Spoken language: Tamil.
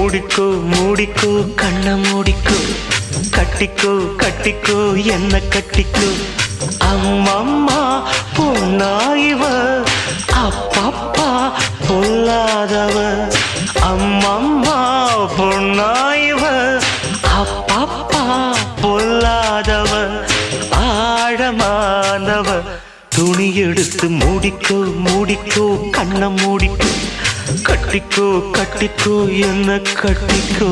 மூடிக்கோ மூடிக்கோ கண்ண மூடிக்கோ கட்டிக்கோ கட்டிக்கோ என்ன கட்டிக்கோ அம்மம்மா பொன்னாயிவ அப்பப்பா பொல்லாதவ அம்மம்மா பொன்னாயிவ அப்பப்பா பொல்லாதவ ஆழமானவ துணி எடுத்து மூடிக்கோ மூடிக்கோ கண்ண மூடிக்கோ கட்டிக்கோ கட்டிக்கோ என்ன கட்டிக்கோ